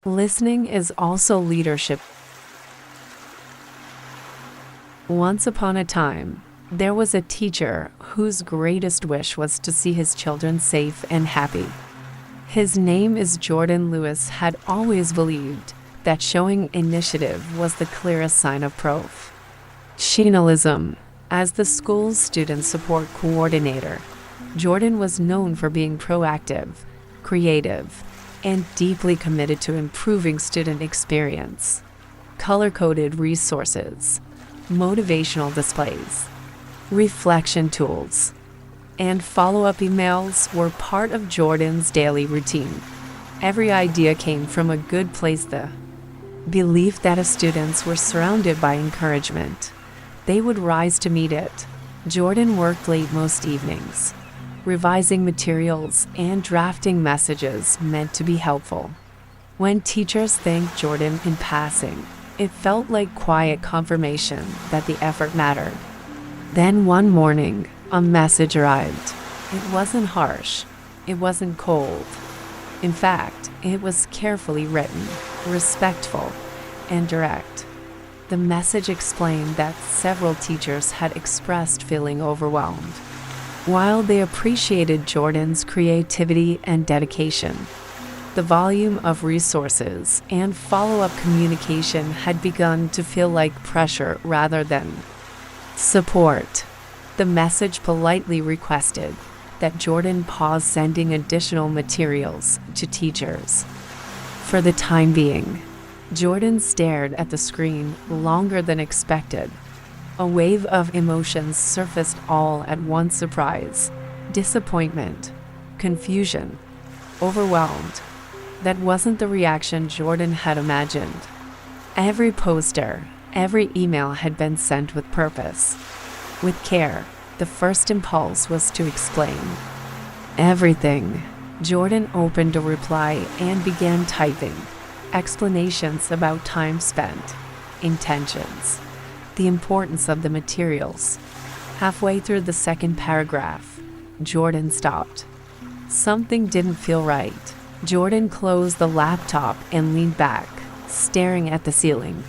Listening is also leadership. Once upon a time, there was a teacher whose greatest wish was to see his children safe and happy. His name is Jordan Lewis. Had always believed that showing initiative was the clearest sign of professionalism. As the school's student support coordinator, Jordan was known for being proactive, creative, and deeply committed to improving student experience. Color-coded resources, motivational displays, reflection tools, and follow-up emails were part of Jordan's daily routine. Every idea came from a good place, the belief that if students were surrounded by encouragement, they would rise to meet it. Jordan worked late most evenings, revising materials and drafting messages meant to be helpful. When teachers thanked Jordan in passing, it felt like quiet confirmation that the effort mattered. Then one morning, a message arrived. It wasn't harsh. It wasn't cold. In fact, it was carefully written, respectful, and direct. The message explained that several teachers had expressed feeling overwhelmed. While they appreciated Jordan's creativity and dedication, the volume of resources and follow-up communication had begun to feel like pressure rather than support. The message politely requested that Jordan pause sending additional materials to teachers. For the time being, Jordan stared at the screen longer than expected. A wave of emotions surfaced all at once: surprise, disappointment, confusion, overwhelmed. That wasn't the reaction Jordan had imagined. Every poster, every email had been sent with purpose, with care. The first impulse was to explain everything. Jordan opened a reply and began typing explanations about time spent, intentions, the importance of the materials. Halfway through the second paragraph, Jordan stopped. Something didn't feel right. Jordan closed the laptop and leaned back, staring at the ceiling.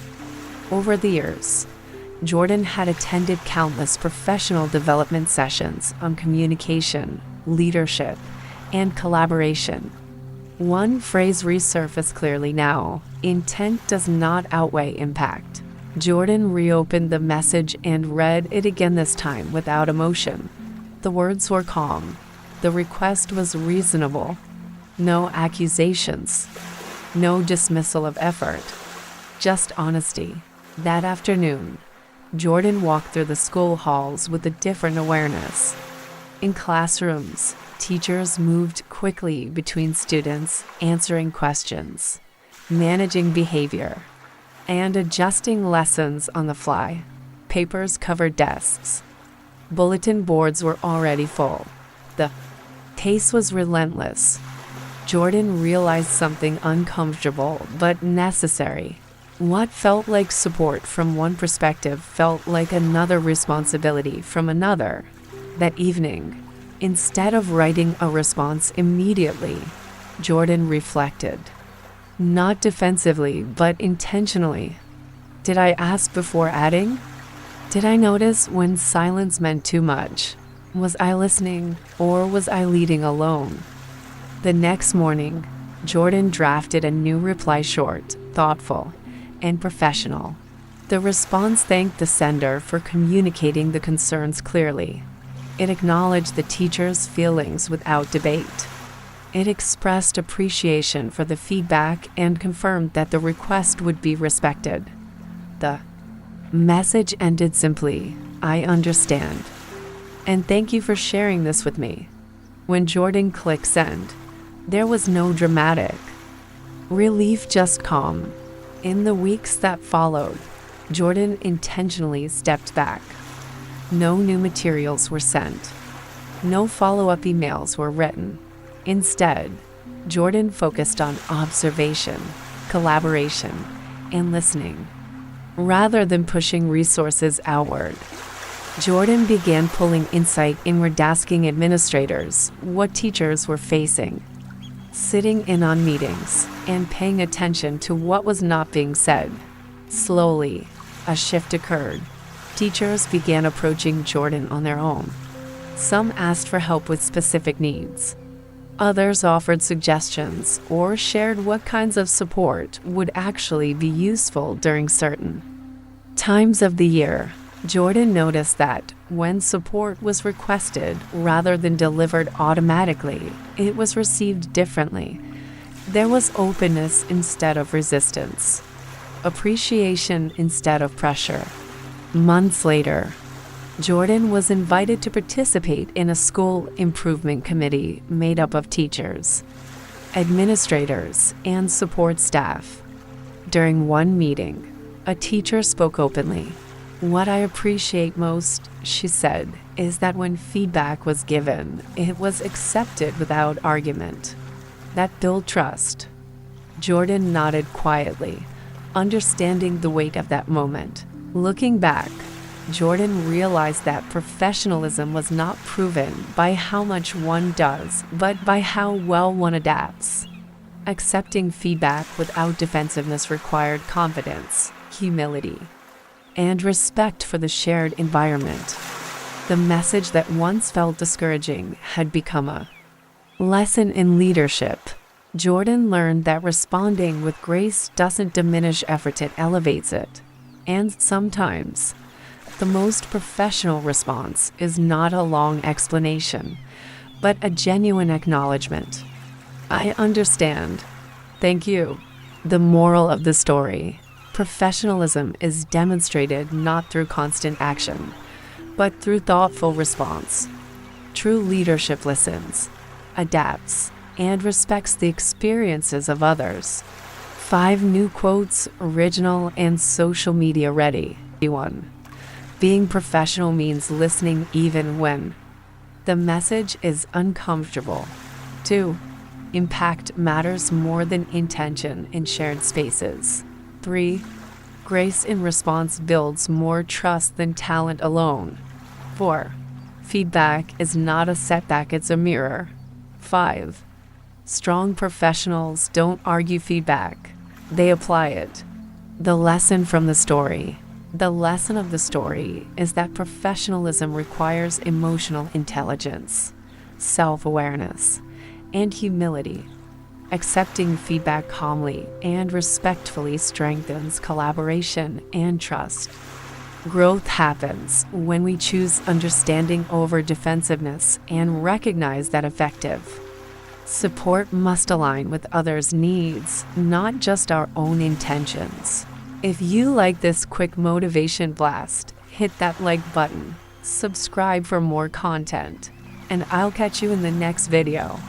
Over the years, Jordan had attended countless professional development sessions on communication, leadership, and collaboration. One phrase resurfaced clearly now: intent does not outweigh impact. Jordan reopened the message and read it again, this time without emotion. The words were calm. The request was reasonable. No accusations. No dismissal of effort. Just honesty. That afternoon, Jordan walked through the school halls with a different awareness. In classrooms, teachers moved quickly between students, answering questions, managing behavior, and adjusting lessons on the fly. Papers covered desks. Bulletin boards were already full. The pace was relentless. Jordan realized something uncomfortable but necessary. What felt like support from one perspective felt like another responsibility from another. That evening, instead of writing a response immediately, Jordan reflected. Not defensively, but intentionally. Did I ask before adding? Did I notice when silence meant too much? Was I listening, or was I leading alone? The next morning, Jordan drafted a new reply, short, thoughtful, and professional. The response thanked the sender for communicating the concerns clearly. It acknowledged the teacher's feelings without debate. It expressed appreciation for the feedback and confirmed that the request would be respected. The message ended simply: "I understand, and thank you for sharing this with me." When Jordan clicked send, there was no dramatic relief, just calm. In the weeks that followed, Jordan intentionally stepped back. No new materials were sent. No follow-up emails were written. Instead, Jordan focused on observation, collaboration, and listening. Rather than pushing resources outward, Jordan began pulling insight inward, asking administrators what teachers were facing, sitting in on meetings and paying attention to what was not being said. Slowly, a shift occurred. Teachers began approaching Jordan on their own. Some asked for help with specific needs. Others offered suggestions or shared what kinds of support would actually be useful during certain times of the year. Jordan noticed that when support was requested rather than delivered automatically, it was received differently. There was openness instead of resistance, appreciation instead of pressure. Months later, Jordan was invited to participate in a school improvement committee made up of teachers, administrators, and support staff. During one meeting, a teacher spoke openly. "What I appreciate most," she said, "is that when feedback was given, it was accepted without argument. That built trust." Jordan nodded quietly, understanding the weight of that moment. Looking back, Jordan realized that professionalism was not proven by how much one does, but by how well one adapts. Accepting feedback without defensiveness required confidence, humility, and respect for the shared environment. The message that once felt discouraging had become a lesson in leadership. Jordan learned that responding with grace doesn't diminish effort, it elevates it. And sometimes, the most professional response is not a long explanation, but a genuine acknowledgement. "I understand. Thank you." The moral of the story: professionalism is demonstrated not through constant action, but through thoughtful response. True leadership listens, adapts, and respects the experiences of others. 5 new quotes, original and social media ready. 1. Being professional means listening even when the message is uncomfortable. 2. Impact matters more than intention in shared spaces. 3. Grace in response builds more trust than talent alone. 4. Feedback is not a setback, it's a mirror. 5. Strong professionals don't argue feedback, they apply it. The lesson from the story. The lesson of the story is that professionalism requires emotional intelligence, self-awareness, and humility. Accepting feedback calmly and respectfully strengthens collaboration and trust. Growth happens when we choose understanding over defensiveness and recognize that effective support must align with others' needs, not just our own intentions. If you like this quick motivation blast, hit that like button, subscribe for more content, and I'll catch you in the next video.